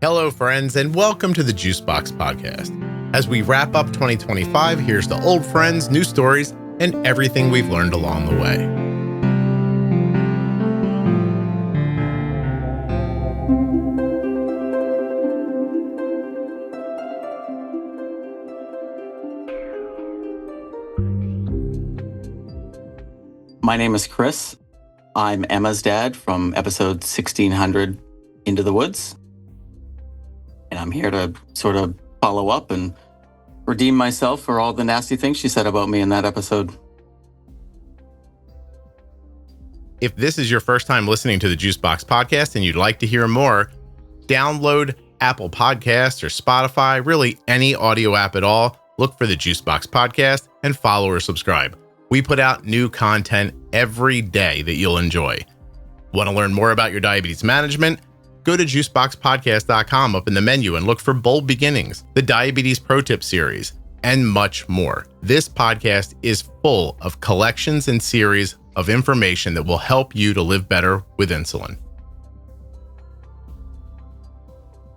Hello, friends, and welcome to the Juicebox Podcast. As we wrap up 2025, here's to old friends, new stories, and everything we've learned along the way. My name is Chris. I'm Emma's dad from episode 1600, Into the Woods. And I'm here to sort of follow up and redeem myself for all the nasty things she said about me in that episode. If this is your first time listening to the Juicebox Podcast and you'd like to hear more, download Apple Podcasts or Spotify, really any audio app at all. Look for the Juicebox Podcast and follow or subscribe. We put out new content every day that you'll enjoy. Want to learn more about your diabetes management? Go to juiceboxpodcast.com up in the menu and look for Bold Beginnings, the Diabetes Pro Tip series, and much more. This podcast is full of collections and series of information that will help you to live better with insulin.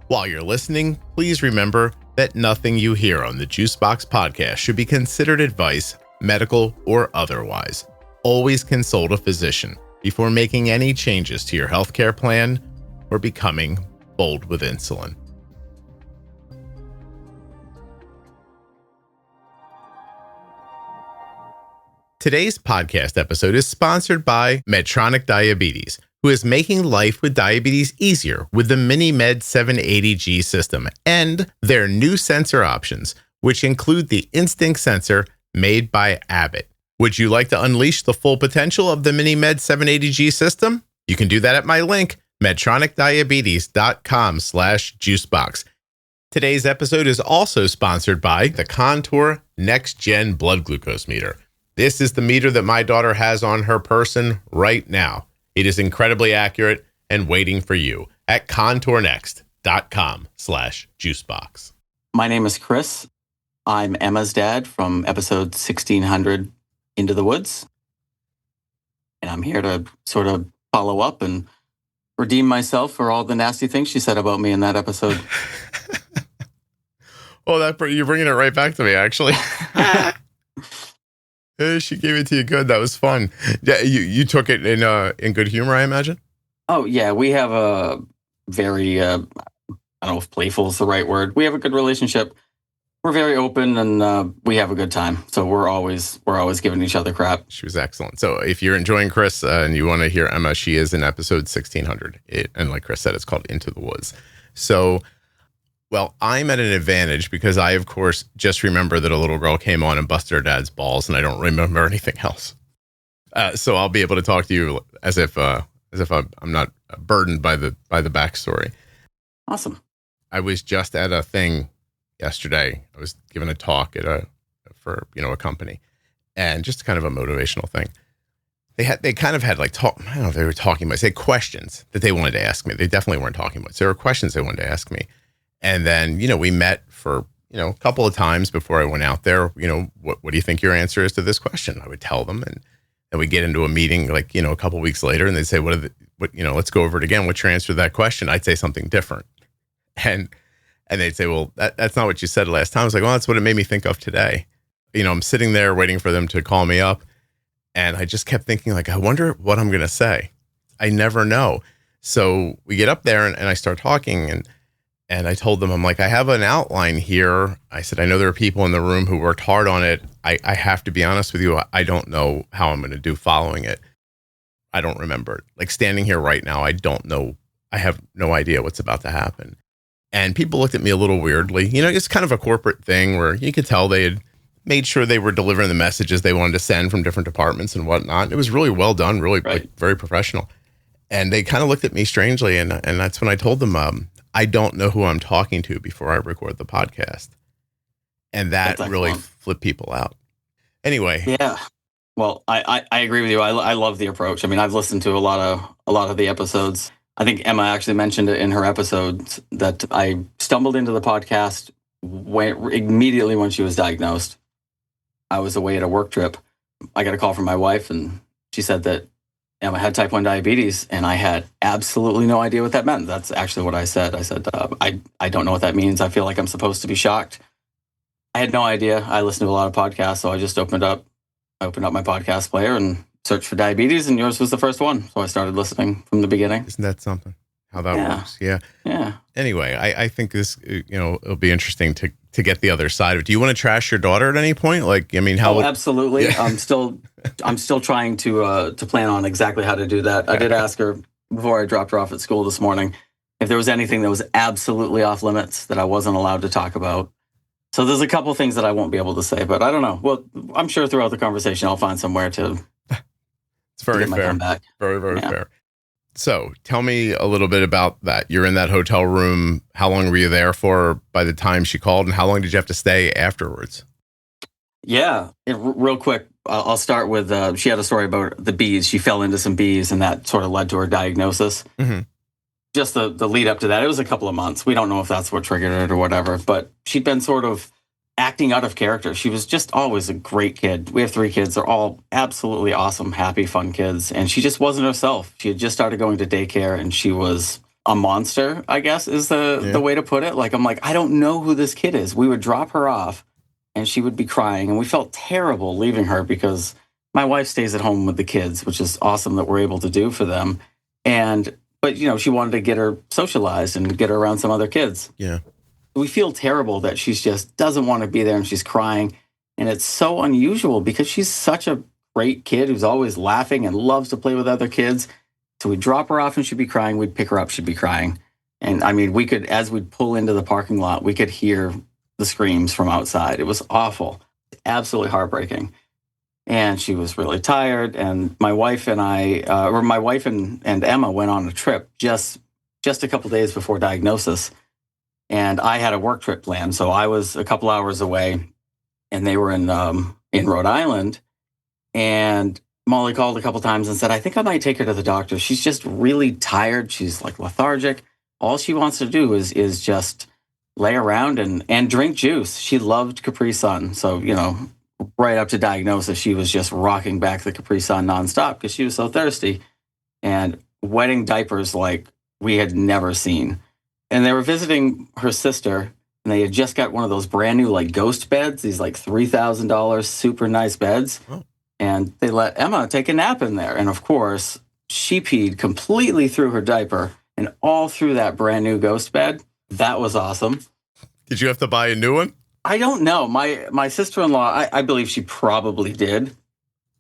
While you're listening, please remember that nothing you hear on the Juicebox Podcast should be considered advice, medical or otherwise. Always consult a physician before making any changes to your healthcare plan or becoming bold with insulin. Today's podcast episode is sponsored by Medtronic Diabetes, who is making life with diabetes easier with the MiniMed 780G system and their new sensor options, which include the Instinct sensor made by Abbott. Would you like to unleash the full potential of the MiniMed 780G system? You can do that at my link, medtronicdiabetes.com/juicebox. Today's episode is also sponsored by the Contour NextGen blood glucose meter. This is the meter that my daughter has on her person right now. It is incredibly accurate and waiting for you at contournext.com/juicebox. My name is Chris. I'm Emma's dad from episode 1600, Into the Woods. And I'm here to sort of follow up and redeem myself for all the nasty things she said about me in that episode. Oh, you're bringing it right back to me, actually. She gave it to you good. That was fun. Yeah, you took it in good humor, I imagine? Oh, yeah. We have a very, I don't know if playful is the right word. We have a good relationship. We're very open and we have a good time. So we're always giving each other crap. She was excellent. So if you're enjoying Chris and you want to hear Emma, she is in episode 1600. And like Chris said, it's called Into the Woods. So, well, I'm at an advantage because I, of course, just remember that a little girl came on and busted her dad's balls, and I don't remember anything else. So I'll be able to talk to you as if I'm not burdened by the backstory. Awesome. I was just at a thing yesterday. I was giving a talk for a company, and just kind of a motivational thing. They kind of had like talk. I don't know if they were talking about, say, questions that they wanted to ask me. They definitely weren't talking about. So there were questions they wanted to ask me. And then, we met for, a couple of times before I went out there. What do you think your answer is to this question? I would tell them, and we get into a meeting like, a couple of weeks later, and they'd say, let's go over it again. What's your answer to that question? I'd say something different. And they'd say, well, that's not what you said last time. I was like, well, that's what it made me think of today. I'm sitting there waiting for them to call me up. And I just kept thinking, like, I wonder what I'm going to say. I never know. So we get up there and I start talking, and I told them, I'm like, I have an outline here. I said, I know there are people in the room who worked hard on it. I have to be honest with you. I don't know how I'm going to do following it. I don't remember it. Like, standing here right now, I don't know. I have no idea what's about to happen. And people looked at me a little weirdly. It's kind of a corporate thing where you could tell they had made sure they were delivering the messages they wanted to send from different departments and whatnot. It was really well done, really right. Like, very professional. And they kind of looked at me strangely. And that's when I told them, I don't know who I'm talking to before I record the podcast. And that really flipped people out. Anyway. Yeah. Well, I agree with you. I love the approach. I mean, I've listened to a lot of the episodes. I think Emma actually mentioned it in her episodes that I stumbled into the podcast immediately when she was diagnosed. I was away at a work trip. I got a call from my wife, and she said that Emma had type 1 diabetes, and I had absolutely no idea what that meant. That's actually what I said. I said, I don't know what that means. I feel like I'm supposed to be shocked. I had no idea. I listened to a lot of podcasts, so I just opened up my podcast player and searched for diabetes, and yours was the first one. So I started listening from the beginning. Isn't that something? How that works? Yeah. Yeah. Anyway, I think this, it'll be interesting to get the other side of it. Do you want to trash your daughter at any point? Like, I mean, how? Oh, absolutely. Yeah. I'm still trying to plan on exactly how to do that. I did ask her before I dropped her off at school this morning if there was anything that was absolutely off limits that I wasn't allowed to talk about. So there's a couple things that I won't be able to say, but I don't know. Well, I'm sure throughout the conversation I'll find somewhere to. It's very fair. Very, very fair. So tell me a little bit about that. You're in that hotel room. How long were you there for by the time she called, and how long did you have to stay afterwards? Yeah, real quick, I'll start with, she had a story about the bees. She fell into some bees, and that sort of led to her diagnosis. Mm-hmm. Just the lead up to that, it was a couple of months. We don't know if that's what triggered it or whatever, but she'd been sort of acting out of character. She was just always a great kid. We have 3 kids. They're all absolutely awesome, happy, fun kids. And she just wasn't herself. She had just started going to daycare, and she was a monster, I guess, is the way to put it. Like, I'm like, I don't know who this kid is. We would drop her off, and she would be crying. And we felt terrible leaving her because my wife stays at home with the kids, which is awesome that we're able to do for them. But, she wanted to get her socialized and get her around some other kids. Yeah. We feel terrible that she just doesn't want to be there and she's crying. And it's so unusual because she's such a great kid who's always laughing and loves to play with other kids. So we'd drop her off and she'd be crying. We'd pick her up, she'd be crying. And I mean, we could, as we'd pull into the parking lot, we could hear the screams from outside. It was awful, absolutely heartbreaking. And she was really tired. And my wife and and Emma went on a trip just a couple days before diagnosis. And I had a work trip planned. So I was a couple hours away and they were in Rhode Island. And Molly called a couple times and said, I think I might take her to the doctor. She's just really tired. She's like lethargic. All she wants to do is just lay around and drink juice. She loved Capri Sun. So, right up to diagnosis, she was just rocking back the Capri Sun nonstop because she was so thirsty and wetting diapers like we had never seen. And they were visiting her sister, and they had just got one of those brand new like ghost beds, these like $3,000 super nice beds. Oh. And they let Emma take a nap in there. And of course, she peed completely through her diaper and all through that brand new ghost bed. That was awesome. Did you have to buy a new one? I don't know. My sister-in-law, I believe she probably did,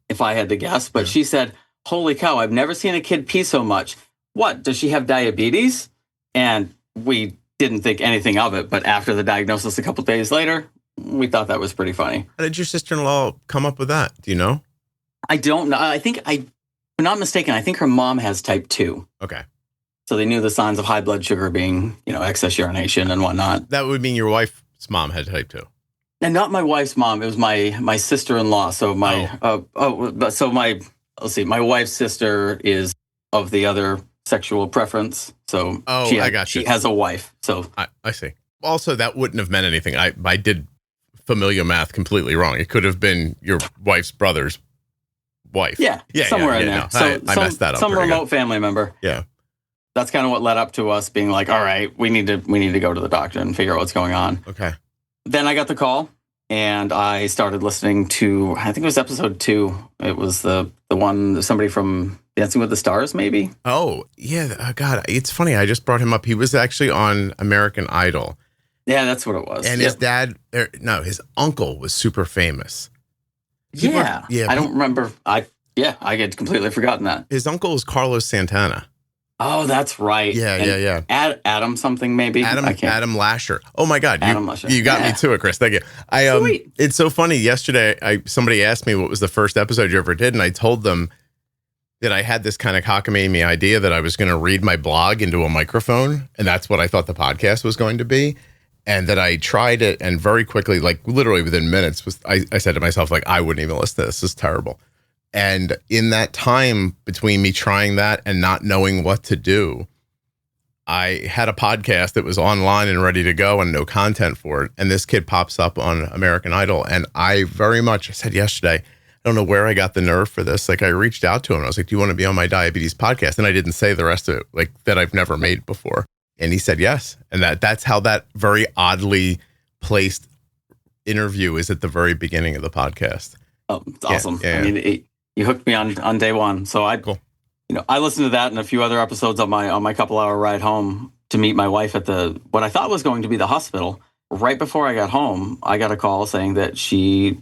if I had to guess. But she said, holy cow, I've never seen a kid pee so much. What, does she have diabetes? And we didn't think anything of it. But after the diagnosis a couple days later, we thought that was pretty funny. How did your sister-in-law come up with that? Do you know? I don't know. I think, if I'm not mistaken, I think her mom has type 2. Okay. So they knew the signs of high blood sugar being, excess urination and whatnot. That would mean your wife's mom had type 2. And not my wife's mom. It was my sister-in-law. So my wife's sister is of the other sexual preference. So I got you. She has a wife. So I see. Also, that wouldn't have meant anything. I did familial math completely wrong. It could have been your wife's brother's wife. Yeah, somewhere in there. No, so I messed that up. Some remote family member. Yeah. That's kind of what led up to us being like, all right, we need to go to the doctor and figure out what's going on. Okay. Then I got the call and I started listening to, I think it was episode 2. It was the one, somebody from Dancing with the Stars, maybe. Oh, yeah. God, it's funny. I just brought him up. He was actually on American Idol. Yeah, that's what it was. And his dad, his uncle was super famous. Yeah. I don't remember. I had completely forgotten that. His uncle was Carlos Santana. Oh, that's right. Yeah. Adam something, maybe. Adam Lasher. Oh my God. Adam Lasher. You got me to it, Chris. Thank you. Sweet. It's so funny. Yesterday, somebody asked me what was the first episode you ever did. And I told them that I had this kind of cockamamie idea that I was going to read my blog into a microphone. And that's what I thought the podcast was going to be. And that I tried it. And very quickly, like literally within minutes, I said to myself, like, I wouldn't even listen to this. This is terrible. And in that time between me trying that and not knowing what to do, I had a podcast that was online and ready to go and no content for it. And this kid pops up on American Idol. And I said yesterday, don't know where I got the nerve for this. Like I reached out to him. I was like, do you want to be on my diabetes podcast? And I didn't say the rest of it, like that I've never made before. And he said yes. And that's how that very oddly placed interview is at the very beginning of the podcast. Oh, it's awesome. Yeah. I mean, you hooked me on day one. So Cool. I listened to that and a few other episodes on my couple-hour ride home to meet my wife at what I thought was going to be the hospital. Right before I got home, I got a call saying that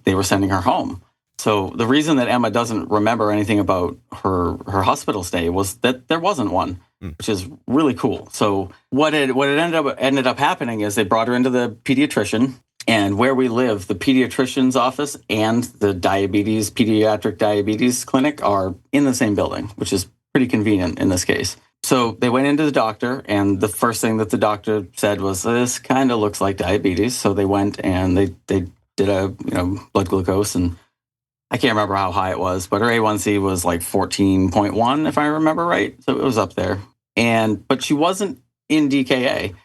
they were sending her home. So the reason that Emma doesn't remember anything about her hospital stay was that there wasn't one, which is really cool. So what it ended up happening is they brought her into the pediatrician, and where we live, the pediatrician's office and the pediatric diabetes clinic are in the same building, which is pretty convenient in this case. So they went into the doctor, and the first thing that the doctor said was, this kind of looks like diabetes. So they went and they did a blood glucose, and I can't remember how high it was, but her A1C was like 14.1, if I remember right. So it was up there. But she wasn't in DKA.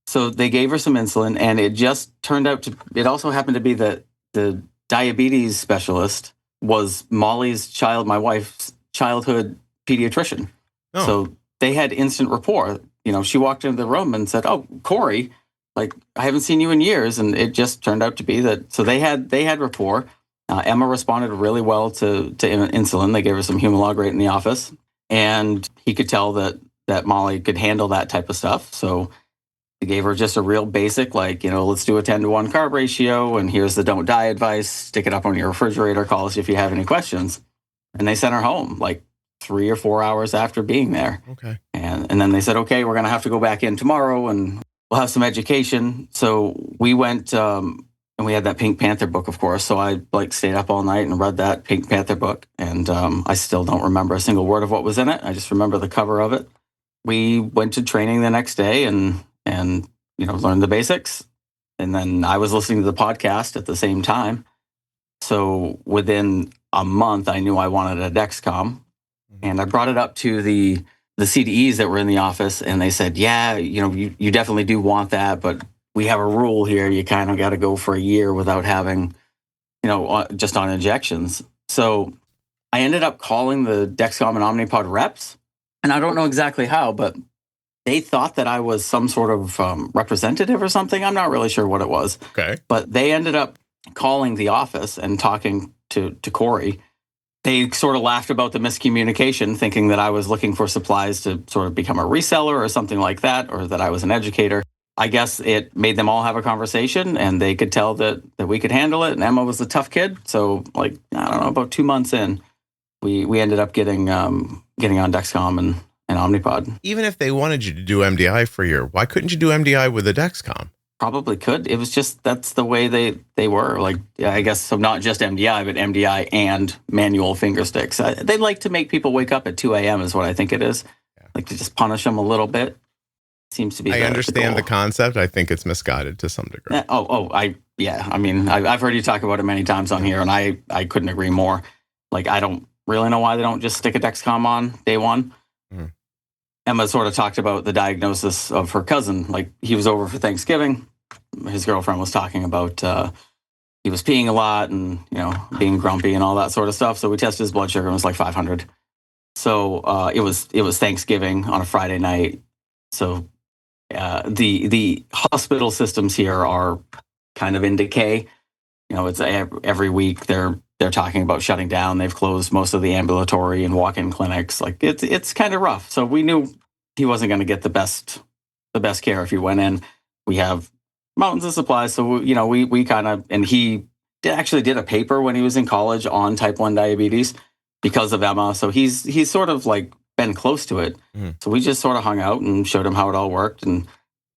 So they gave her some insulin, and it just turned out it also happened to be that the diabetes specialist was my wife's childhood pediatrician. Oh. So they had instant rapport. She walked into the room and said, "Oh, Corey, like I haven't seen you in years." And it just turned out to be that. So they had rapport. Emma responded really well to insulin. They gave her some Humalog in the office, and he could tell that Molly could handle that type of stuff. So they gave her just a real basic, let's do a 10-to-1 carb ratio, and here's the don't die advice. Stick it up on your refrigerator. Call us if you have any questions. And they sent her home 3 or 4 hours after being there. Okay. And then they said, okay, we're going to have to go back in tomorrow and we'll have some education. So we went, and we had that Pink Panther book, of course. So I stayed up all night and read that Pink Panther book. And I still don't remember a single word of what was in it. I just remember the cover of it. We went to training the next day and learned the basics. And then I was listening to the podcast at the same time. So within a month, I knew I wanted a Dexcom. And I brought it up to the CDEs that were in the office, and they said, yeah, you definitely do want that, but we have a rule here. You kind of got to go for a year without having, just on injections. So I ended up calling the Dexcom and Omnipod reps, and I don't know exactly how, but they thought that I was some sort of representative or something. I'm not really sure what it was. Okay. But they ended up calling the office and talking to Corey. They sort of laughed about the miscommunication, thinking that I was looking for supplies to sort of become a reseller or something like that, or that I was an educator. I guess it made them all have a conversation, and they could tell that we could handle it. And Emma was a tough kid. So, I don't know, about 2 months in, we ended up getting on Dexcom and Omnipod. Even if they wanted you to do MDI for a year, why couldn't you do MDI with a Dexcom? Probably could. It was just, that's the way they were. I guess, so not just MDI, but MDI and manual finger sticks. They like to make people wake up at 2 a.m. is what I think it is. Yeah. To just punish them a little bit. Seems to be I understand the concept. I think it's misguided to some degree. I mean, I've heard you talk about it many times on here, and I couldn't agree more. I don't really know why they don't just stick a Dexcom on day one. Mm-hmm. Emma sort of talked about the diagnosis of her cousin. He was over for Thanksgiving. His girlfriend was talking about he was peeing a lot and, being grumpy and all that sort of stuff. So we tested his blood sugar and it was 500. So it was Thanksgiving on a Friday night. So the hospital systems here are kind of in decay. It's every week they're talking about shutting down. They've closed most of the ambulatory and walk-in clinics. It's kind of rough. So we knew he wasn't going to get the best care if he went in. We have mountains of supplies. So, we kind of, and he actually did a paper when he was in college on type 1 diabetes because of Emma. So he's sort of been close to it. Mm. So we just sort of hung out and showed him how it all worked. And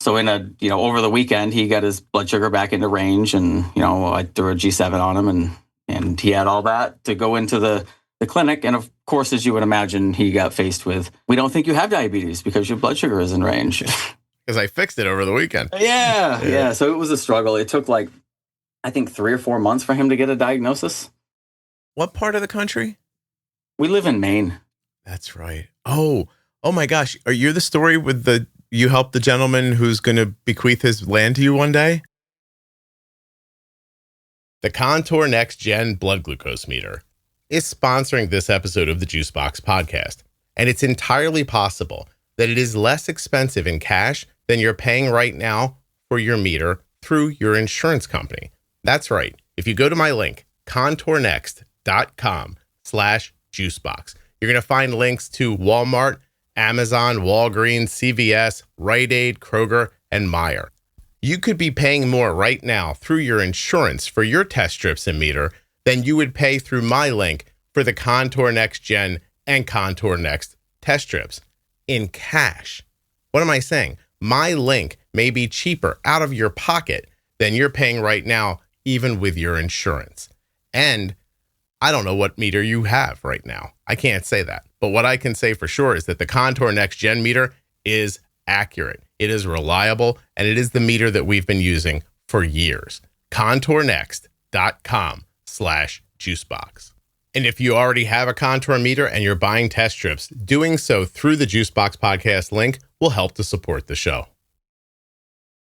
so over the weekend, he got his blood sugar back into range, and, I threw a G7 on him, and he had all that to go into the clinic. And of course, as you would imagine, he got faced with, we don't think you have diabetes because your blood sugar is in range. Because I fixed it over the weekend. Yeah. So it was a struggle. It took I think 3 or 4 months for him to get a diagnosis. What part of the country? We live in Maine. That's right. Oh my gosh. Are you the story with you helped the gentleman who's going to bequeath his land to you one day? The Contour NextGen blood glucose meter. is sponsoring this episode of the Juicebox Podcast. And it's entirely possible that it is less expensive in cash than you're paying right now for your meter through your insurance company. That's right. If you go to my link, contournext.com/juicebox, you're going to find links to Walmart, Amazon, Walgreens, CVS, Rite Aid, Kroger, and Meijer. You could be paying more right now through your insurance for your test strips and meter than you would pay through my link for the Contour NextGen and Contour Next test strips in cash. What am I saying? My link may be cheaper out of your pocket than you're paying right now, even with your insurance. And I don't know what meter you have right now. I can't say that. But what I can say for sure is that the Contour NextGen meter is accurate. It is reliable, and it is the meter that we've been using for years. contournext.com/juicebox. And if you already have a Contour meter and you're buying test strips, doing so through the Juicebox Podcast link will help to support the show.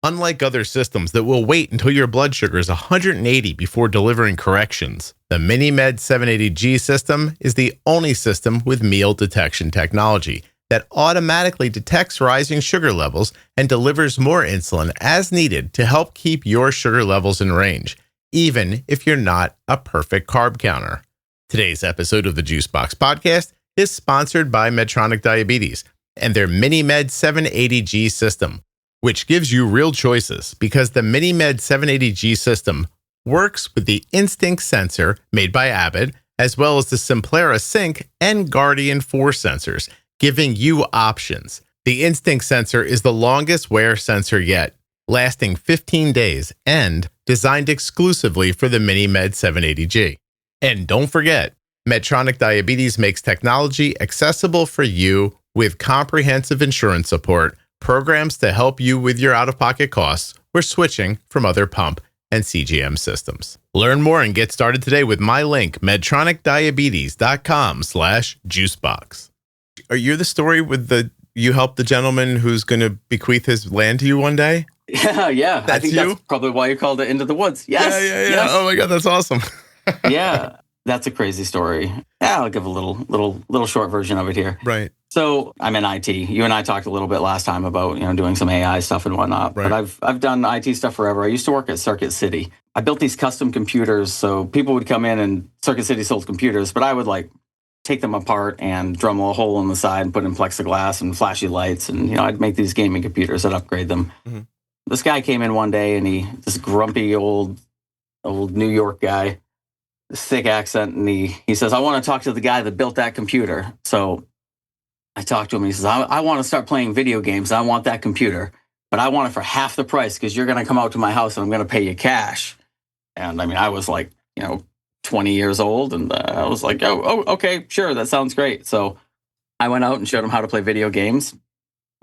Unlike other systems that will wait until your blood sugar is 180 before delivering corrections, the MiniMed 780G system is the only system with meal detection technology that automatically detects rising sugar levels and delivers more insulin as needed to help keep your sugar levels in range, even if you're not a perfect carb counter. Today's episode of the Juicebox Podcast is sponsored by Medtronic Diabetes and their MiniMed 780G system, which gives you real choices because the MiniMed 780G system works with the Instinct sensor made by Abbott, as well as the Simplera Sync and Guardian 4 sensors, giving you options. The Instinct sensor is the longest wear sensor yet, lasting 15 days and designed exclusively for the MiniMed 780G. And don't forget, Medtronic Diabetes makes technology accessible for you with comprehensive insurance support, programs to help you with your out-of-pocket costs, or switching from other pump and CGM systems. Learn more and get started today with my link, medtronicdiabetes.com/juicebox. Are you the story with you helped the gentleman who's going to bequeath his land to you one day? Yeah. I think that's probably why you called it Into the Woods. Yes. Yeah. Yes. Oh my God, that's awesome. Yeah, that's a crazy story. Yeah, I'll give a little short version of it here. Right. So I'm in IT. You and I talked a little bit last time about doing some AI stuff and whatnot. Right. But I've done IT stuff forever. I used to work at Circuit City. I built these custom computers, so people would come in and Circuit City sold computers, but I would take them apart and Dremel a hole in the side and put in plexiglass and flashy lights, and I'd make these gaming computers. I'd upgrade them. Mm-hmm. This guy came in one day, and this grumpy old New York guy, thick accent, and he says, "I want to talk to the guy that built that computer." So I talked to him, and he says, I want to start playing video games. I want that computer, but I want it for half the price because you're going to come out to my house and I'm going to pay you cash. And I was 20 years old, and I was like, oh, okay, sure, that sounds great. So I went out and showed him how to play video games,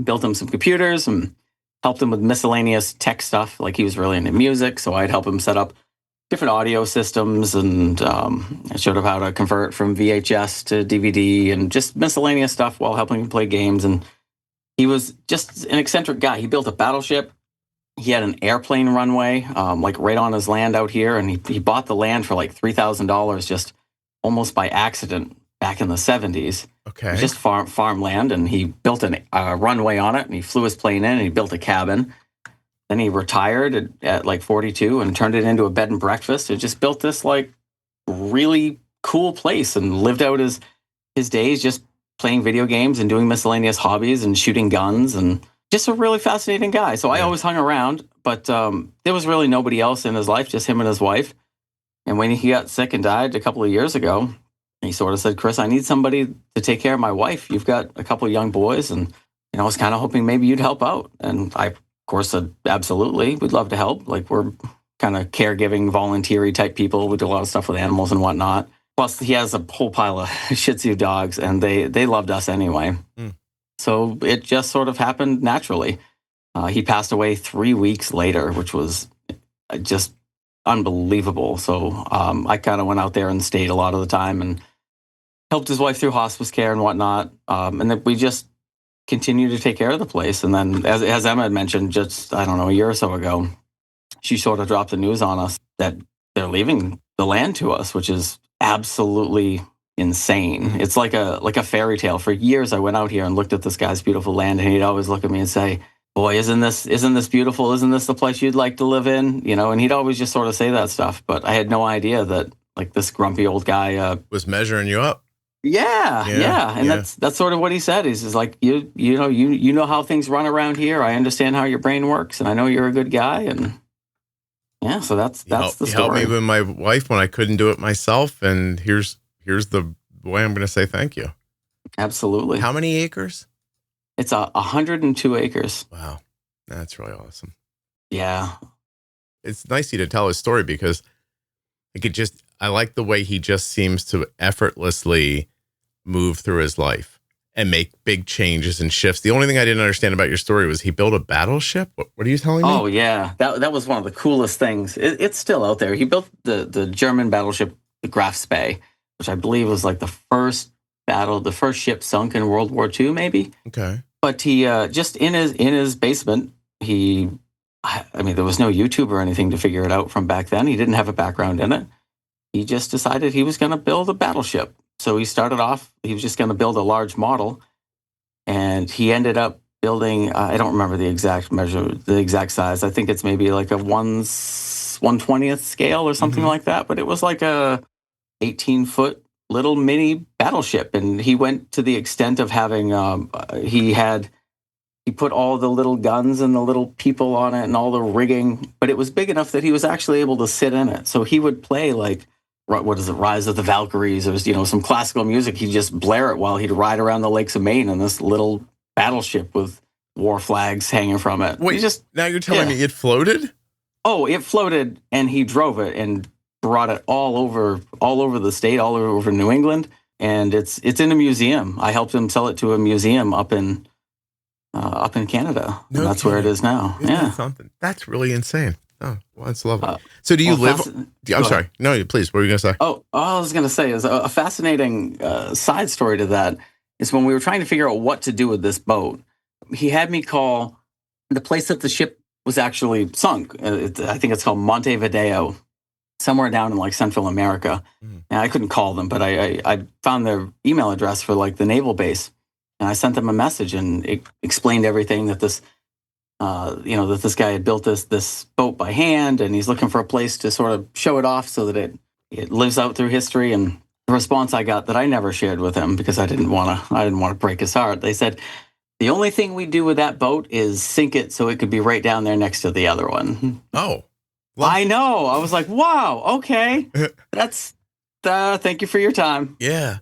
built him some computers, and helped him with miscellaneous tech stuff. He was really into music, so I'd help him set up different audio systems, and I showed him how to convert from VHS to DVD and just miscellaneous stuff while helping him play games. And he was just an eccentric guy. He built a battleship. He had an airplane runway, right on his land out here, and he bought the land for $3,000 just almost by accident back in the 70s. Okay. Just farmland, and he built a runway on it, and he flew his plane in, and he built a cabin. Then he retired at 42 and turned it into a bed and breakfast. And just built this really cool place and lived out his days just playing video games and doing miscellaneous hobbies and shooting guns, and just a really fascinating guy. So I always hung around, but there was really nobody else in his life, just him and his wife. And when he got sick and died a couple of years ago, he sort of said, "Chris, I need somebody to take care of my wife. You've got a couple of young boys, and I was kind of hoping maybe you'd help out." And I, of course, said, "Absolutely, we'd love to help. We're kind of caregiving, voluntary type people. We do a lot of stuff with animals and whatnot. Plus, he has a whole pile of Shih Tzu dogs, and they loved us anyway." Mm. So it just sort of happened naturally. He passed away 3 weeks later, which was just unbelievable. So I kind of went out there and stayed a lot of the time and helped his wife through hospice care and whatnot. And then we just continued to take care of the place. And then, as Emma had mentioned, just, a year or so ago, she sort of dropped the news on us that they're leaving the land to us, which is absolutely insane. It's like a fairy tale. For years, I went out here and looked at this guy's beautiful land, and he'd always look at me and say, "Boy, isn't this beautiful? Isn't this the place you'd like to live in?" And he'd always just sort of say that stuff. But I had no idea that like this grumpy old guy was measuring you up. Yeah. And that's sort of what he said. He's just like, you know how things run around here. I understand how your brain works, and I know you're a good guy. And yeah, so that's the story. He helped me with my wife when I couldn't do it myself, and here's the way I'm going to say thank you. Absolutely. How many acres? It's 102 acres. Wow, that's really awesome. Yeah, it's nice of you to tell his story because I like the way he just seems to effortlessly move through his life and make big changes and shifts. The only thing I didn't understand about your story was he built a battleship. What are you telling me? Oh yeah, that was one of the coolest things. It's still out there. He built the German battleship, the Graf Spee, which I believe was like the first ship sunk in World War II, maybe. Okay. But he just in his basement, there was no YouTube or anything to figure it out from back then. He didn't have a background in it. He just decided he was going to build a battleship. So he started off, he was just going to build a large model, and he ended up building, I don't remember the exact measure, the exact size. I think it's maybe like a 1/20th scale or something like that. But it was like a 18-foot little mini battleship. And he went to the extent of having, he put all the little guns and the little people on it and all the rigging, but it was big enough that he was actually able to sit in it. So he would play like, what is it, Rise of the Valkyries? It was, some classical music. He'd just blare it while he'd ride around the lakes of Maine in this little battleship with war flags hanging from it. Wait, now you're telling me it floated? Oh, it floated, and he drove it and brought it all over the state, all over New England. And it's in a museum. I helped him sell it to a museum up in Canada. No, that's where it is now. Isn't that something? That's really insane. Oh, well, that's lovely. So do you live? I'm sorry. No, please. What were you going to say? Oh, all I was going to say is a fascinating side story to that is when we were trying to figure out what to do with this boat, he had me call the place that the ship was actually sunk. I think it's called Montevideo, somewhere down in like Central America. And I couldn't call them, but I found their email address for like the naval base. And I sent them a message and it explained everything that this, that this guy had built this boat by hand, and he's looking for a place to sort of show it off so that it lives out through history. And the response I got that I never shared with him because I didn't want to break his heart. They said, the only thing we do with that boat is sink it so it could be right down there next to the other one. Oh, well, I know. I was like, wow, okay. That's, thank you for your time. Yeah.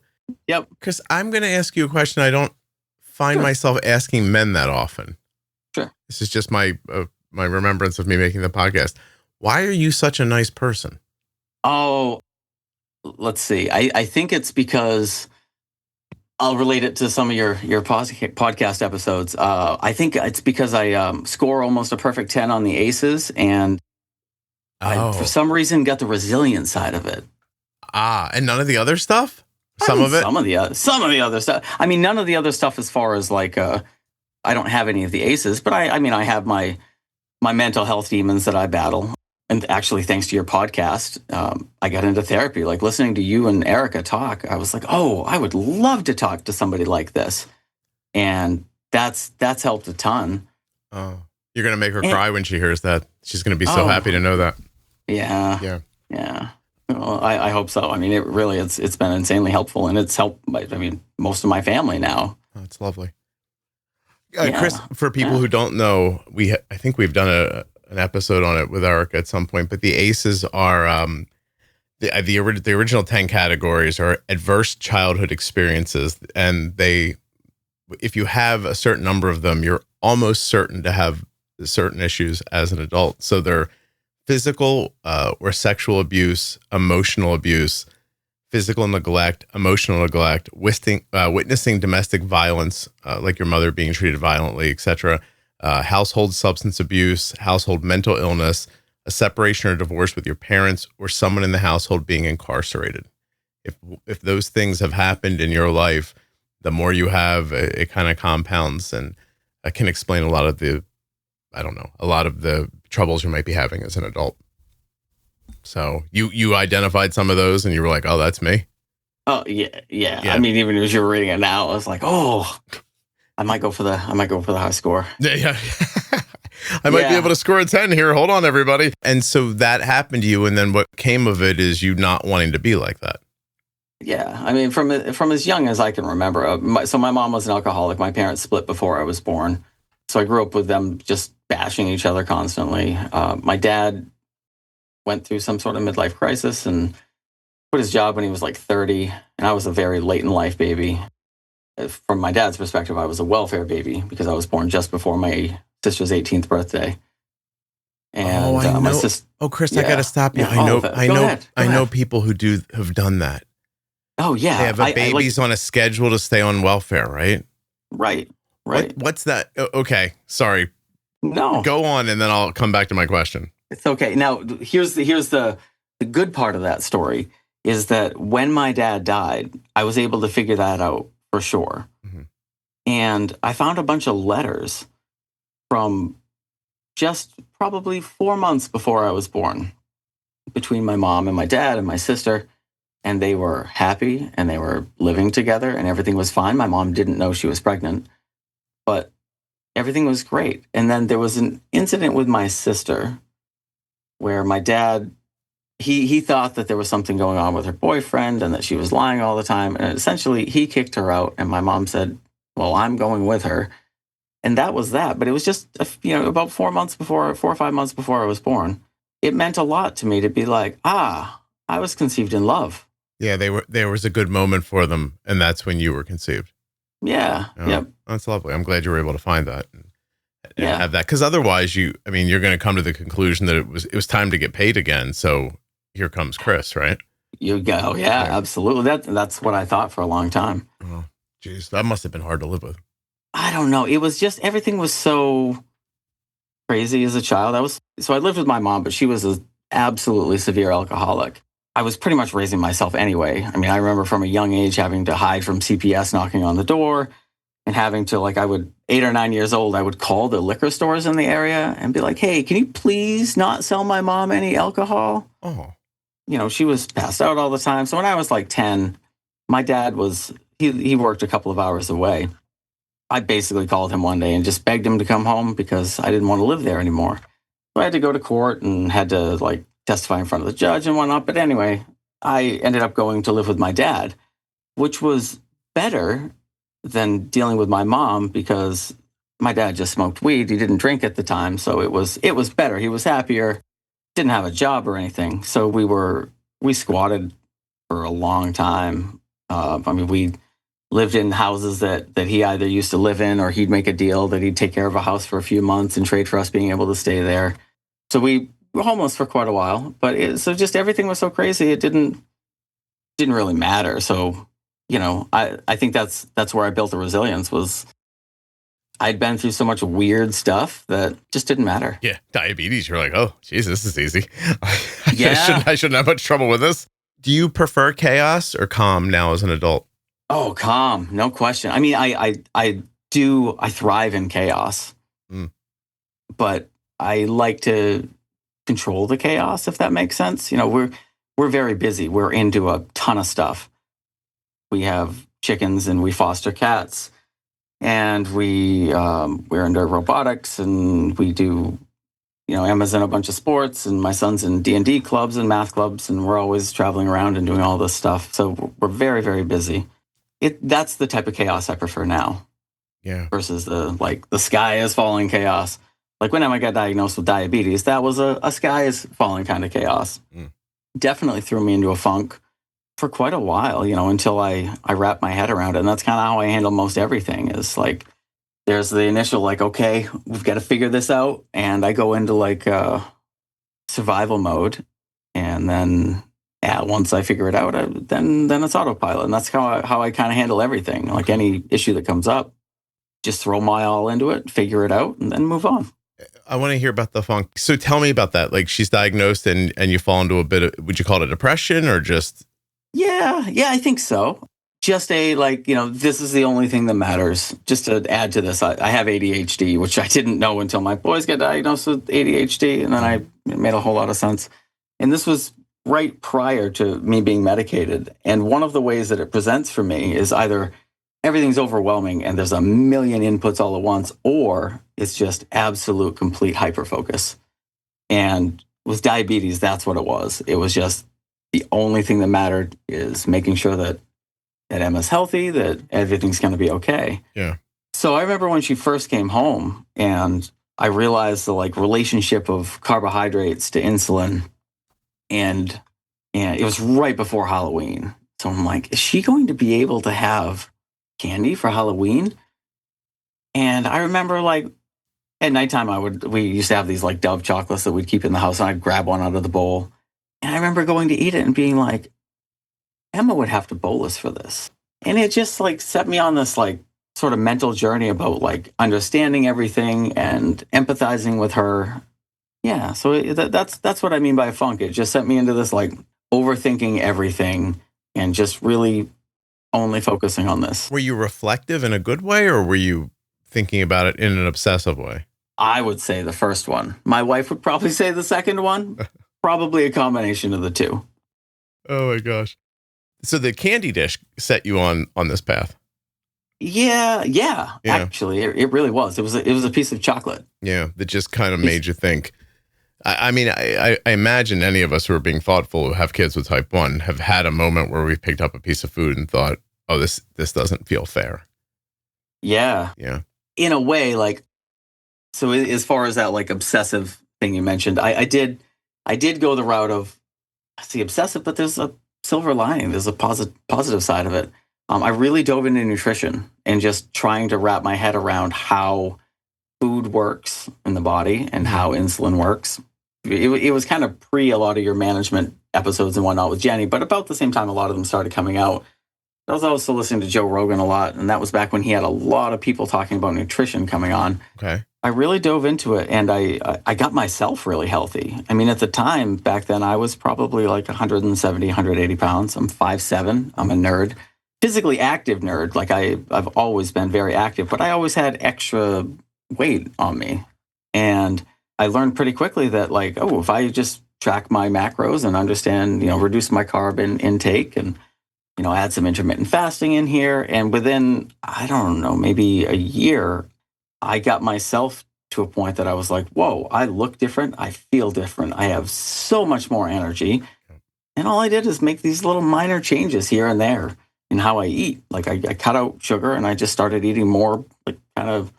Yep. Because I'm going to ask you a question I don't find myself asking men that often. Sure. This is just my remembrance of me making the podcast. Why are you such a nice person? Oh, let's see. I think it's because I'll relate it to some of your podcast episodes. I think it's because I score almost a perfect 10 on the ACEs, and I, for some reason, got the resilient side of it. And none of the other stuff? Some of the other stuff. I mean, none of the other stuff as far as like, I don't have any of the ACEs, but I have my mental health demons that I battle. And actually, thanks to your podcast, I got into therapy. Like listening to you and Erica talk, I was like, oh, I would love to talk to somebody like this. And that's helped a ton. Oh, you're going to make her cry when she hears that. She's going to be so happy to know that. Yeah. Well, I hope so. I mean, it's been insanely helpful, and it's helped most of my family now. Oh, it's lovely. Chris, for people who don't know, I think we've done an episode on it with Erica at some point, but the ACEs are the original 10 categories are adverse childhood experiences, and if you have a certain number of them, you're almost certain to have certain issues as an adult. So they're physical or sexual abuse, emotional abuse, physical neglect, emotional neglect, witnessing domestic violence, like your mother being treated violently, etc., household substance abuse, household mental illness, a separation or divorce with your parents, or someone in the household being incarcerated. If those things have happened in your life, the more you have, it kind of compounds, and that can explain a lot of the troubles you might be having as an adult. So you identified some of those and you were like, oh, that's me. Oh yeah. I mean, even as you were reading it now, I was like, oh, I might go for the high score. Yeah. I might be able to score a 10 here. Hold on, everybody. And so that happened to you. And then what came of it is you not wanting to be like that. Yeah. I mean, from as young as I can remember. So my mom was an alcoholic. My parents split before I was born. So I grew up with them just bashing each other constantly. My dad went through some sort of midlife crisis and quit his job when he was like 30. And I was a very late in life baby. From my dad's perspective, I was a welfare baby because I was born just before my sister's 18th birthday. And my sister. Oh, Chris, I got to stop you. Yeah, I know people who have done that. Oh yeah, they have babies on a schedule to stay on welfare, right? Right. What's that? Okay, sorry. No, go on, and then I'll come back to my question. It's okay. Now, here's the good part of that story is that when my dad died, I was able to figure that out for sure. Mm-hmm. And I found a bunch of letters from just probably 4 months before I was born between my mom and my dad and my sister. And they were happy and they were living together and everything was fine. My mom didn't know she was pregnant, but everything was great. And then there was an incident with my sister where my dad, he thought that there was something going on with her boyfriend and that she was lying all the time. And essentially he kicked her out and my mom said, well, I'm going with her. And that was that. But it was just, about 4 or 5 months before I was born. It meant a lot to me to be like, I was conceived in love. Yeah, there was a good moment for them, and that's when you were conceived. Yeah. Yep. That's lovely. I'm glad you were able to find that and have that. Because otherwise, you're going to come to the conclusion that it was time to get paid again. So here comes Chris, right? You go. Yeah, absolutely. That's what I thought for a long time. Oh, geez, that must have been hard to live with. I don't know. It was just everything was so crazy as a child. I lived with my mom, but she was an absolutely severe alcoholic. I was pretty much raising myself anyway. I mean, I remember from a young age having to hide from CPS knocking on the door and having to 8 or 9 years old, I would call the liquor stores in the area and be like, hey, can you please not sell my mom any alcohol? Oh. She was passed out all the time. So when I was like 10, my dad he worked a couple of hours away. I basically called him one day and just begged him to come home because I didn't want to live there anymore. So I had to go to court and had to testify in front of the judge and whatnot. But anyway, I ended up going to live with my dad, which was better than dealing with my mom because my dad just smoked weed. He didn't drink at the time. So it was better. He was happier, didn't have a job or anything. So we squatted for a long time. We lived in houses that he either used to live in or he'd make a deal that he'd take care of a house for a few months and trade for us being able to stay there. So we were homeless for quite a while, but so just everything was so crazy. It didn't really matter. So, I think that's where I built the resilience was I'd been through so much weird stuff that just didn't matter. Yeah. Diabetes. You're like, oh, geez, this is easy. Yeah. I shouldn't have much trouble with this. Do you prefer chaos or calm now as an adult? Oh, calm. No question. I mean, I thrive in chaos, but I like to control the chaos, if that makes sense. We're very busy. We're into a ton of stuff. We have chickens and we foster cats and we're into robotics and we do, Emma's in a bunch of sports and my son's in D&D clubs and math clubs and we're always traveling around and doing all this stuff. So we're very, very busy. That's the type of chaos I prefer now. Yeah. Versus the sky is falling chaos. Like when Emma got diagnosed with diabetes, that was a sky is falling kind of chaos. Definitely threw me into a funk for quite a while, until I wrapped my head around it. And that's kind of how I handle most everything is there's the initial okay, we've got to figure this out. And I go into survival mode. And then once I figure it out, then it's autopilot. And that's how I kind of handle everything. Like any issue that comes up, just throw my all into it, figure it out, and then move on. I want to hear about the funk. So tell me about that. She's diagnosed and you fall into a bit of, would you call it a depression or just? Yeah, I think so. Just this is the only thing that matters. Just to add to this, I have ADHD, which I didn't know until my boys got diagnosed with ADHD. And then it made a whole lot of sense. And this was right prior to me being medicated. And one of the ways that it presents for me is either everything's overwhelming and there's a million inputs all at once, or it's just absolute complete hyperfocus. And with diabetes, that's what it was. It was just the only thing that mattered is making sure that Emma's healthy, that everything's going to be okay. Yeah. So I remember when she first came home and I realized the relationship of carbohydrates to insulin, and it was right before Halloween. So I'm like, is she going to be able to have candy for Halloween? And I remember at nighttime we used to have these Dove chocolates that we'd keep in the house, and I'd grab one out of the bowl. And I remember going to eat it and being like, Emma would have to bolus for this. And it just set me on this sort of mental journey about understanding everything and empathizing with her. Yeah, so that's what I mean by funk. It just sent me into this overthinking everything and just really only focusing on this. Were you reflective in a good way, or were you thinking about it in an obsessive way? I would say the first one. My wife would probably say the second one. Probably a combination of the two. Oh my gosh. So the candy dish set you on this path. Yeah. Actually, it really was. It was a piece of chocolate. Yeah, that just kind of made you think. I mean, I imagine any of us who are being thoughtful, who have kids with type 1, have had a moment where we've picked up a piece of food and thought, oh, this doesn't feel fair. Yeah. Yeah. In a way, so as far as that obsessive thing you mentioned, I did go the route of, I see obsessive, but there's a silver lining. There's a positive side of it. I really dove into nutrition and just trying to wrap my head around how food works in the body and how insulin works. It was kind of pre a lot of your management episodes and whatnot with Jenny, but about the same time a lot of them started coming out. I was also listening to Joe Rogan a lot, and that was back when he had a lot of people talking about nutrition coming on. Okay. I really dove into it, and I got myself really healthy. I mean, at the time, back then, I was probably 170, 180 pounds. I'm 5'7". I'm a nerd. Physically active nerd. I've always been very active, but I always had extra weight on me. And I learned pretty quickly that if I just track my macros and understand, reduce my carb intake and, add some intermittent fasting in here. And within, I don't know, maybe a year, I got myself to a point that I was like, whoa, I look different. I feel different. I have so much more energy. And all I did is make these little minor changes here and there in how I eat. I cut out sugar and I just started eating more kind of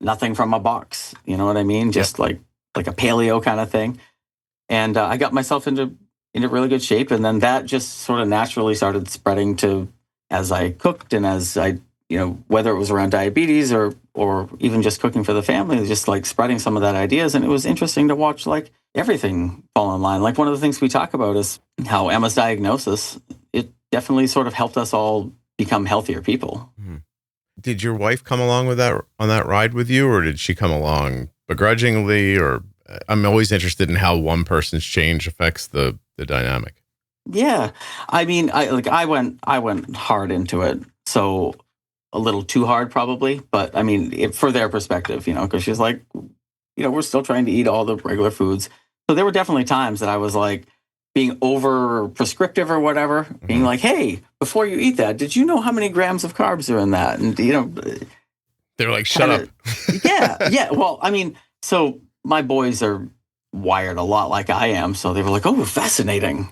nothing from a box. You know what I mean? Just like a paleo kind of thing. And I got myself into really good shape. And then that just sort of naturally started spreading to as I cooked and as I, whether it was around diabetes or even just cooking for the family, just spreading some of that ideas. And it was interesting to watch everything fall in line. One of the things we talk about is how Emma's diagnosis, it definitely sort of helped us all become healthier people. Mm-hmm. Did your wife come along with that on that ride with you, or did she come along begrudgingly? Or I'm always interested in how one person's change affects the dynamic. Yeah, I mean, I went hard into it, so a little too hard probably. But I mean, for their perspective, because she's like, we're still trying to eat all the regular foods. So there were definitely times that I was being over prescriptive or whatever, being like, hey, before you eat that, did you know how many grams of carbs are in that? And, they're like, shut up. Yeah. Well, I mean, so my boys are wired a lot like I am. So they were like, oh, fascinating,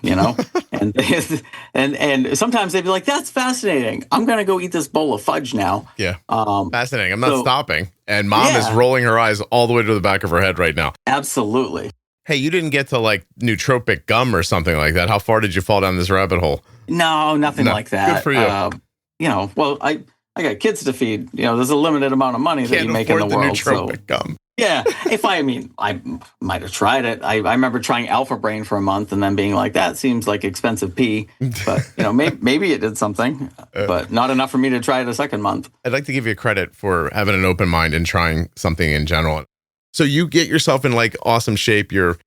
and sometimes they'd be like, that's fascinating. I'm going to go eat this bowl of fudge now. Yeah. Fascinating. I'm not stopping. And mom is rolling her eyes all the way to the back of her head right now. Absolutely. Hey, you didn't get to nootropic gum or something like that. How far did you fall down this rabbit hole? No, nothing like that. Good for you. Well, I got kids to feed. There's a limited amount of money that you make in the world. Nootropic gum. Yeah. I might have tried it. I remember trying Alpha Brain for a month and then being like, that seems like expensive pee. But, maybe it did something, but not enough for me to try it a second month. I'd like to give you credit for having an open mind and trying something in general. So you get yourself in awesome shape. Your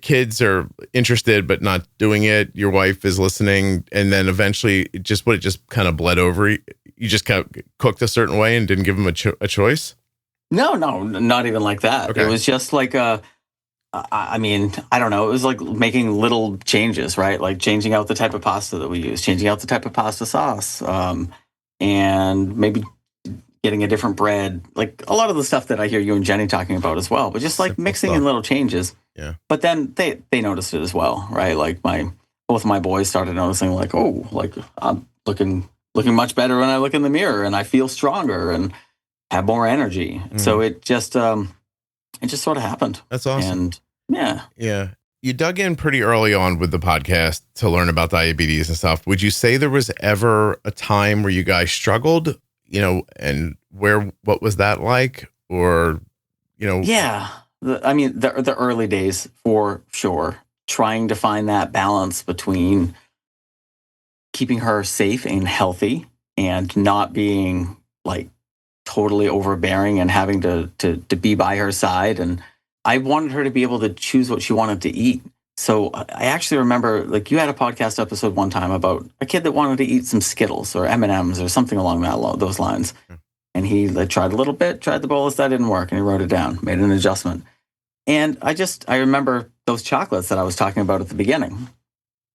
kids are interested, but not doing it. Your wife is listening. And then eventually it just kind of bled over. You just kind of cooked a certain way and didn't give them a choice. No, not even like that. Okay. It was just I mean, I don't know. It was like making little changes, right? Like changing out the type of pasta that we use, changing out the type of pasta sauce, and maybe getting a different bread. Like a lot of the stuff that I hear you and Jenny talking about as well, but just like Simple mixing stuff. in little changes. Yeah. But then they noticed it as well, right? Like both my boys started noticing, like, oh, like I'm looking much better when I look in the mirror, and I feel stronger and have more energy. So it just sort of happened. That's awesome. And yeah. Yeah. You dug in pretty early on with the podcast to learn about diabetes and stuff. Would you say there was ever a time where you guys struggled, and what was that like? Or, Yeah. The early days for sure, trying to find that balance between keeping her safe and healthy and not being like totally overbearing and having to be by her side. And I wanted her to be able to choose what she wanted to eat. So I actually remember, like, you had a podcast episode one time about a kid that wanted to eat some Skittles or M&Ms or something along those lines. And he tried a little bit, tried the bolus, that didn't work, and he wrote it down, made an adjustment. And I remember those chocolates that I was talking about at the beginning.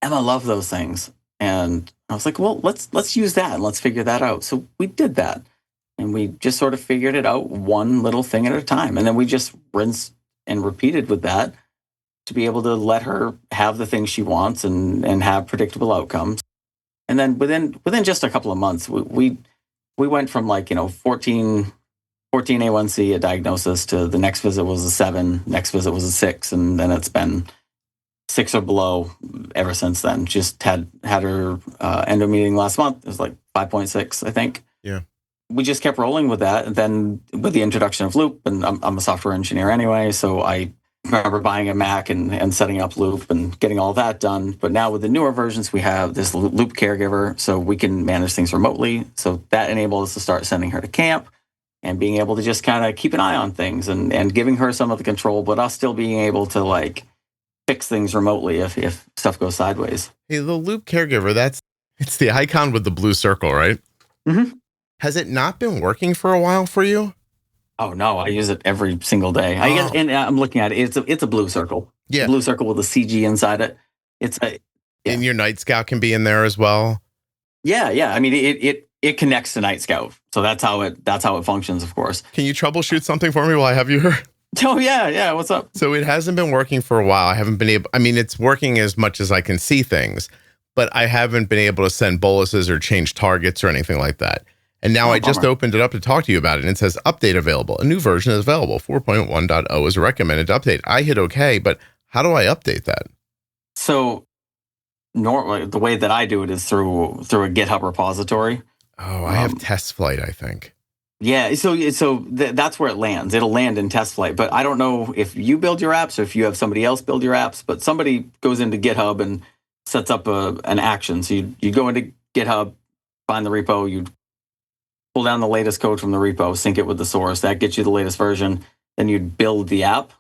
Emma loved those things. And I was like, well, let's use that and let's figure that out. So we did that. And we just sort of figured it out one little thing at a time. And then we just rinsed and repeated with that to be able to let her have the things she wants and have predictable outcomes. And then within just a couple of months, we went from 14 A1C, a diagnosis, to the next visit was a 7, next visit was a 6, and then it's been 6 or below ever since then. Just had her endo meeting last month. It was like 5.6, I think. Yeah. We just kept rolling with that. And then with the introduction of Loop, and I'm a software engineer anyway, so I remember buying a Mac and setting up Loop and getting all that done. But now with the newer versions, we have this Loop caregiver, so we can manage things remotely. So that enables us to start sending her to camp and being able to just kind of keep an eye on things and giving her some of the control, but us still being able to fix things remotely if stuff goes sideways. Hey, the Loop caregiver, it's the icon with the blue circle, right? Mm-hmm. Has it not been working for a while for you? Oh no, I use it every single day. I guess, and I'm looking at it. It's a blue circle. Yeah, blue circle with a CG inside it. And your Night Scout can be in there as well. Yeah. I mean, it connects to Night Scout, so that's how it functions. Of course. Can you troubleshoot something for me while I have you here? Oh yeah. What's up? So it hasn't been working for a while. I haven't been able. I mean, it's working as much as I can see things, but I haven't been able to send boluses or change targets or anything like that. And now I just opened it up to talk to you about it, and it says update available. A new version is available. 4.1.0 is a recommended update. I hit OK, but how do I update that? So normally the way that I do it is through a GitHub repository. Oh, I have Test Flight, I think. Yeah, so that's where it lands. It'll land in Test Flight, but I don't know if you build your apps or if you have somebody else build your apps, but somebody goes into GitHub and sets up an action. So you go into GitHub, find the repo, you pull down the latest code from the repo, sync it with the source. That gets you the latest version. Then you'd build the app,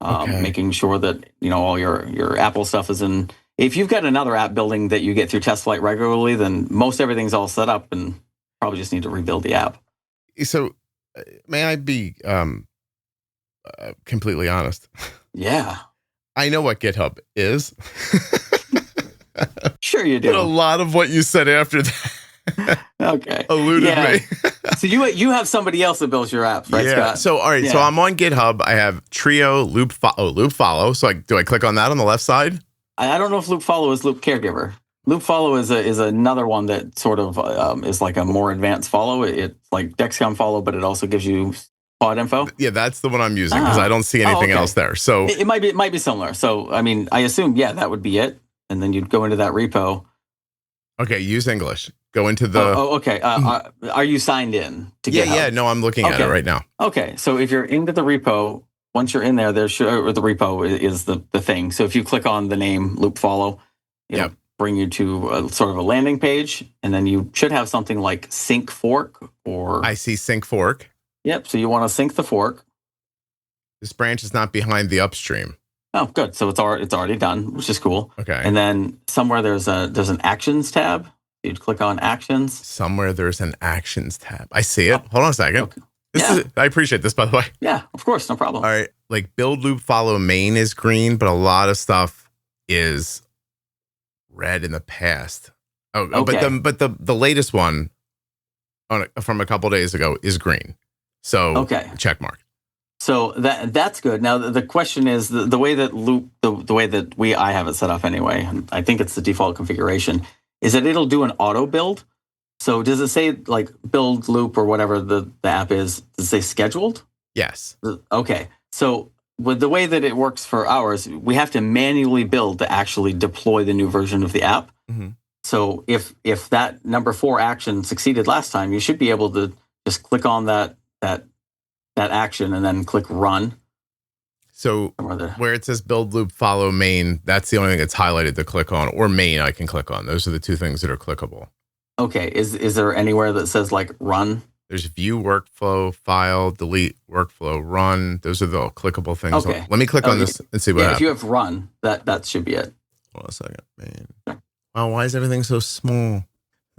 making sure that all your Apple stuff is in. If you've got another app building that you get through Test Flight regularly, then most everything's all set up and probably just need to rebuild the app. So may I be completely honest? Yeah. I know what GitHub is. Sure you do. But a lot of what you said after that eluded me. So you have somebody else that builds your apps, right, Scott? So all right, so I'm on GitHub. I have Trio, Loop Follow. So do I click on that on the left side? I don't know if Loop Follow is Loop Caregiver. Loop Follow is another one that sort of is like a more advanced follow. It's like Dexcom Follow, but it also gives you pod info. Yeah, that's the one I'm using because I don't see anything else there. So it might be similar. So I mean, I assume that would be it, and then you'd go into that repo. Okay, use English. Go into the. Okay. Are you signed in to GitHub? Yeah. No, I'm looking at it right now. Okay, so if you're into the repo, once you're in there, the repo is the thing. So if you click on the name Loop Follow, it'll bring you to sort of a landing page, and then you should have something like sync fork or. I see sync fork. Yep. So you want to sync the fork. This branch is not behind the upstream. Oh, good. So it's already done, which is cool. Okay. And then somewhere there's an actions tab. You'd click on actions. Somewhere there's an actions tab. I see it. Hold on a second. Okay. I appreciate this, by the way. Yeah, of course. No problem. All right. Like build, loop, follow, main is green, but a lot of stuff is red in the past. Okay. But the latest one from a couple days ago is green. So Okay. check mark. So that's good. Now the question is the way that loop the way that I have it set up anyway. And I think it's the default configuration. Is that it'll do an auto build. So does it say like build loop or whatever the app is? Does it say scheduled? Yes. Okay. So with the way that it works for ours, we have to manually build to actually deploy the new version of the app. Mm-hmm. So if that number 4 action succeeded last time, you should be able to just click on that action and then click run. So where it says build, loop, follow, main, that's the only thing that's highlighted to click on, or main I can click on. Those are the two things that are clickable. Okay. Is there anywhere that says like run? There's view workflow, file, delete, workflow, run. Those are the clickable things. Okay. Let me click on this and see what happens. If you have run, that should be it. Hold on a second, man. Wow, why is everything so small?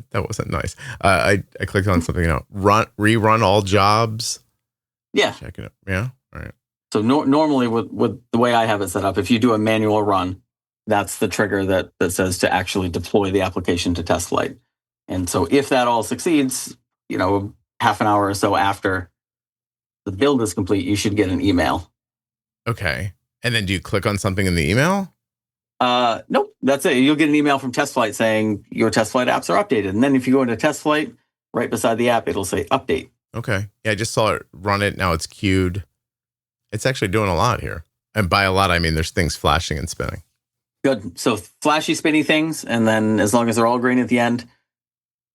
That wasn't nice. I clicked on something else. Rerun all jobs. Yeah. Check it out. Yeah. All right. So normally with the way I have it set up, if you do a manual run, that's the trigger that says to actually deploy the application to test flight. And so if that all succeeds, half an hour or so after the build is complete, you should get an email. Okay. And then do you click on something in the email? Nope. That's it. You'll get an email from test flight saying your test flight apps are updated. And then if you go into test flight, right beside the app, it'll say update. Okay. Yeah, I just saw it run it. Now it's queued. It's actually doing a lot here. And by a lot, I mean there's things flashing and spinning. Good. So flashy, spinny things. And then as long as they're all green at the end,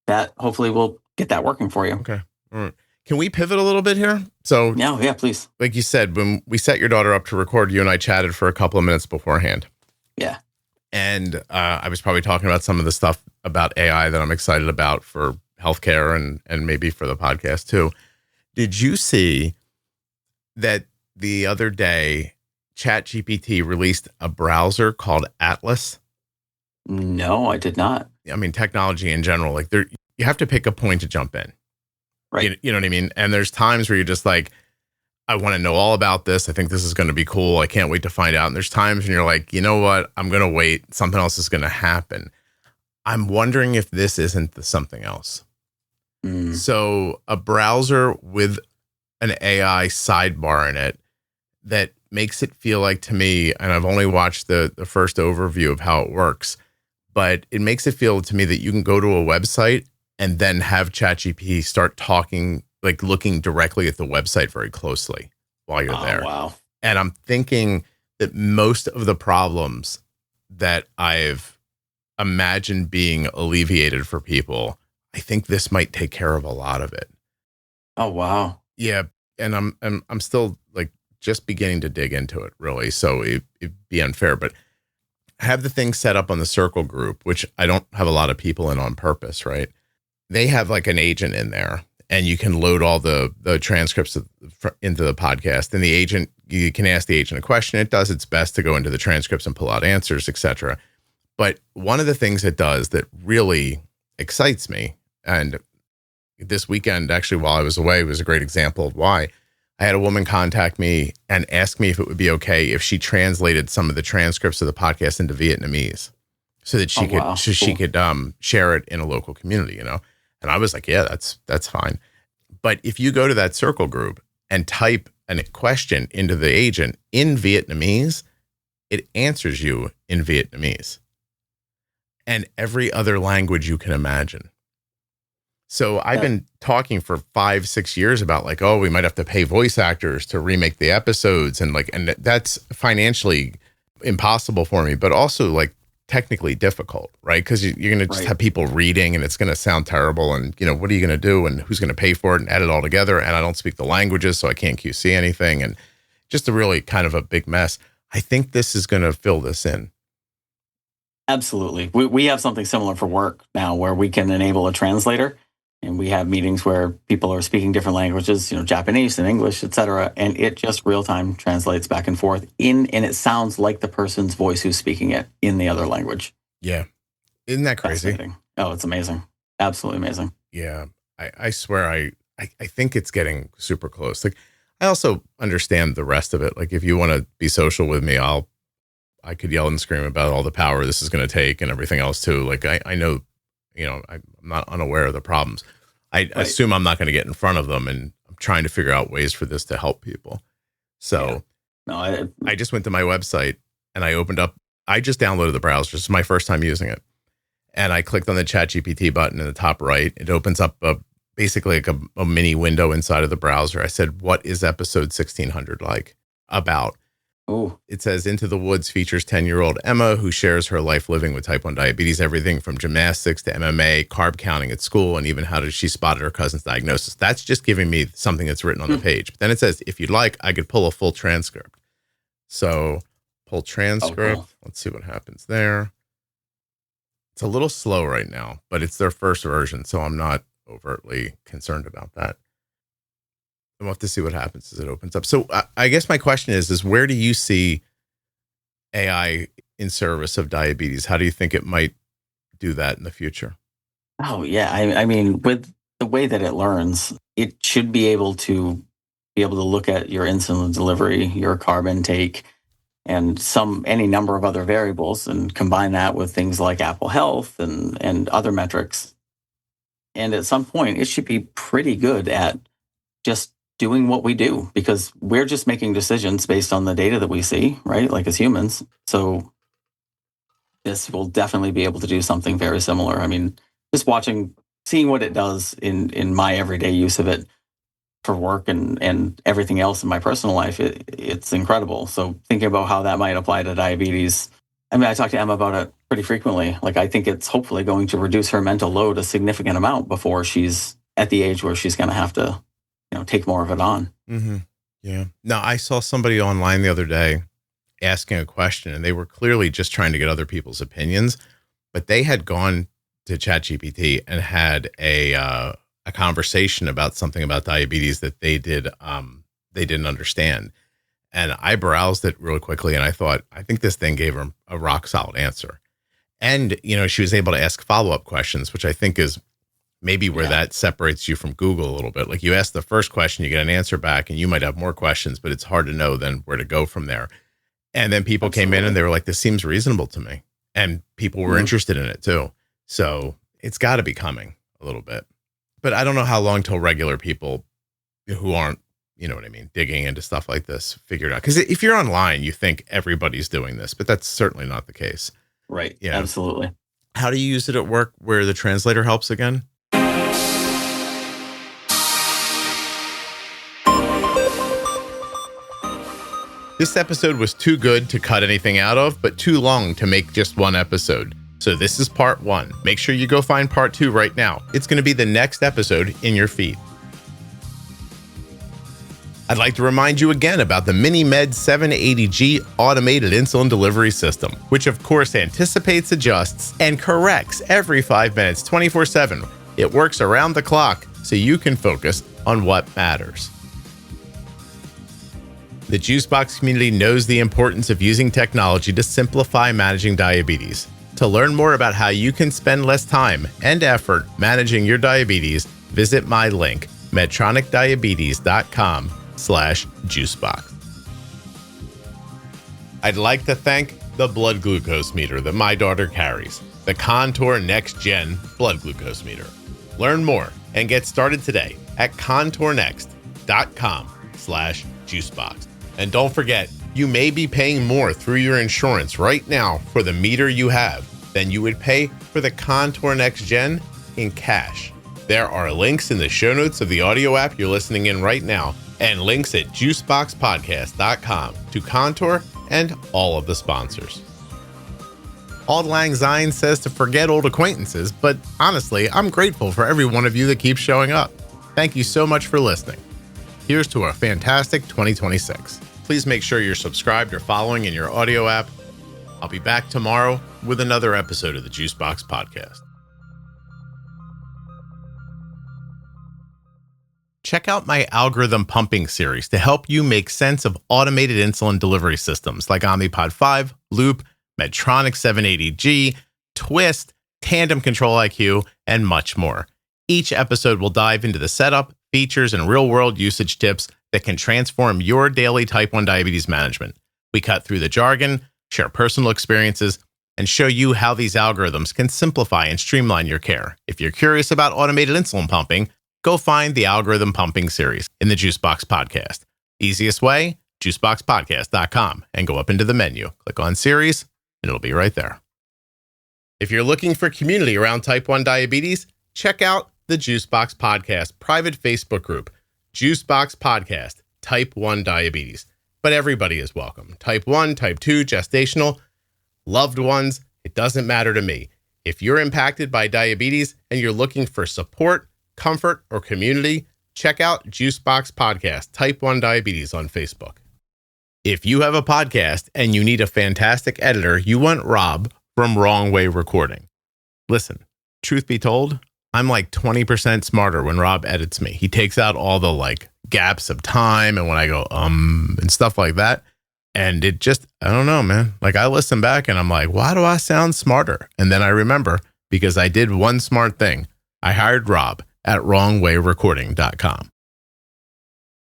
that hopefully will get that working for you. Okay. All right. Can we pivot a little bit here? So yeah, please. Like you said, when we set your daughter up to record, you and I chatted for a couple of minutes beforehand. Yeah. And I was probably talking about some of the stuff about AI that I'm excited about for healthcare and maybe for the podcast too. Did you see that the other day ChatGPT released a browser called Atlas? No, I did not. I mean, technology in general, like you have to pick a point to jump in. Right. You know what I mean? And there's times where you're just like, I want to know all about this. I think this is going to be cool. I can't wait to find out. And there's times when you're like, you know what? I'm going to wait. Something else is going to happen. I'm wondering if this isn't the something else. So a browser with an AI sidebar in it that makes it feel like, to me, and I've only watched the first overview of how it works, but it makes it feel to me that you can go to a website and then have ChatGPT start talking, like looking directly at the website very closely while you're there. Wow. And I'm thinking that most of the problems that I've imagined being alleviated for people, I think this might take care of a lot of it. Oh, wow. Yeah. And I'm still like just beginning to dig into it, really. So it'd be unfair, but I have the thing set up on the Circle group, which I don't have a lot of people in on purpose, right? They have like an agent in there, and you can load all the transcripts into the podcast. And the agent, you can ask the agent a question. It does its best to go into the transcripts and pull out answers, etc. But one of the things it does that really excites me, and this weekend, actually, while I was away, was a great example of why. I had a woman contact me and ask me if it would be okay if she translated some of the transcripts of the podcast into Vietnamese, so that she could share it in a local community, And I was like, yeah, that's fine. But if you go to that Circle group and type a question into the agent in Vietnamese, it answers you in Vietnamese and every other language you can imagine. So I've been talking for 5-6 years about like, oh, we might have to pay voice actors to remake the episodes. And that's financially impossible for me, but also like technically difficult, right? Because you're going to just have people reading and it's going to sound terrible. And, what are you going to do? And who's going to pay for it and edit it all together? And I don't speak the languages, so I can't QC anything. And just a really kind of a big mess. I think this is going to fill this in. Absolutely. We have something similar for work now where we can enable a translator. And we have meetings where people are speaking different languages, Japanese and English, et cetera. And it just real time translates back and forth and it sounds like the person's voice who's speaking it in the other language. Yeah. Isn't that crazy? Oh, it's amazing. Absolutely amazing. Yeah. I swear I think it's getting super close. Like, I also understand the rest of it. Like, if you want to be social with me, I could yell and scream about all the power this is going to take and everything else too. Like, I know, I'm not unaware of the problems. I assume I'm not going to get in front of them, and I'm trying to figure out ways for this to help people. So I just went to my website and I just downloaded the browser. It's my first time using it. And I clicked on the ChatGPT button in the top right. It opens up basically like a mini window inside of the browser. I said, what is episode 1600 like about? Oh, It says Into the Woods features 10-year-old Emma, who shares her life living with type 1 diabetes, everything from gymnastics to MMA, carb counting at school, and even how she spotted her cousin's diagnosis. That's just giving me something that's written on the page. But then it says, if you'd like, I could pull a full transcript. So pull transcript. cool. Let's see what happens there. It's a little slow right now, but it's their first version, so I'm not overtly concerned about that. We'll have to see what happens as it opens up. So I guess my question is where do you see AI in service of diabetes? How do you think it might do that in the future? Oh, yeah. I mean, with the way that it learns, it should be able to look at your insulin delivery, your carb intake, and any number of other variables, and combine that with things like Apple Health and other metrics. And at some point, it should be pretty good at just doing what we do, because we're just making decisions based on the data that we see, right? Like as humans. So this will definitely be able to do something very similar. I mean, just seeing what it does in my everyday use of it for work and everything else in my personal life, it's incredible. So thinking about how that might apply to diabetes. I mean, I talk to Emma about it pretty frequently. Like, I think it's hopefully going to reduce her mental load a significant amount before she's at the age where she's going to have to, take more of it on. Mm-hmm. Yeah. Now, I saw somebody online the other day asking a question, and they were clearly just trying to get other people's opinions, but they had gone to ChatGPT and had a conversation about something about diabetes that they didn't understand. And I browsed it really quickly, and I thought, I think this thing gave her a rock solid answer. And, she was able to ask follow-up questions, which I think is maybe where that separates you from Google a little bit. Like, you ask the first question, you get an answer back, and you might have more questions, but it's hard to know then where to go from there. And then people came in and they were like, this seems reasonable to me. And people were interested in it too. So it's got to be coming a little bit. But I don't know how long till regular people who aren't, digging into stuff like this figure it out. Because if you're online, you think everybody's doing this, but that's certainly not the case. Right. Yeah. Absolutely. How do you use it at work where the translator helps again? This episode was too good to cut anything out of, but too long to make just one episode. So this is part 1. Make sure you go find part 2 right now. It's going to be the next episode in your feed. I'd like to remind you again about the MiniMed 780G automated insulin delivery system, which of course anticipates, adjusts, and corrects every 5 minutes, 24/7. It works around the clock so you can focus on what matters. The Juicebox community knows the importance of using technology to simplify managing diabetes. To learn more about how you can spend less time and effort managing your diabetes, visit my link, medtronicdiabetes.com/juicebox. I'd like to thank the blood glucose meter that my daughter carries, the Contour NextGen blood glucose meter. Learn more and get started today at contournext.com/juicebox. And don't forget, you may be paying more through your insurance right now for the meter you have than you would pay for the Contour NextGen in cash. There are links in the show notes of the audio app you're listening in right now, and links at juiceboxpodcast.com to Contour and all of the sponsors. Auld Lang Syne says to forget old acquaintances, but honestly, I'm grateful for every one of you that keeps showing up. Thank you so much for listening. Here's to a fantastic 2026. Please make sure you're subscribed or following in your audio app. I'll be back tomorrow with another episode of the Juicebox Podcast. Check out my algorithm pumping series to help you make sense of automated insulin delivery systems like Omnipod 5, Loop, Medtronic 780G, twiist, Tandem Control IQ, and much more. Each episode will dive into the setup, features, and real-world usage tips that can transform your daily type 1 diabetes management. We cut through the jargon, share personal experiences, and show you how these algorithms can simplify and streamline your care. If you're curious about automated insulin pumping, go find the Algorithm Pumping series in the Juicebox Podcast. Easiest way, juiceboxpodcast.com, and go up into the menu. Click on series, and it'll be right there. If you're looking for community around type 1 diabetes, check out the Juicebox Podcast private Facebook group, Juicebox Podcast, Type 1 Diabetes. But everybody is welcome. Type 1, Type 2, gestational, loved ones, it doesn't matter to me. If you're impacted by diabetes and you're looking for support, comfort, or community, check out Juicebox Podcast, Type 1 Diabetes on Facebook. If you have a podcast and you need a fantastic editor, you want Rob from Wrong Way Recording. Listen, truth be told, I'm like 20% smarter when Rob edits me. He takes out all the gaps of time and when I go, and stuff like that. And it just, I don't know, man. I listen back and I'm like, why do I sound smarter? And then I remember because I did one smart thing. I hired Rob at wrongwayrecording.com.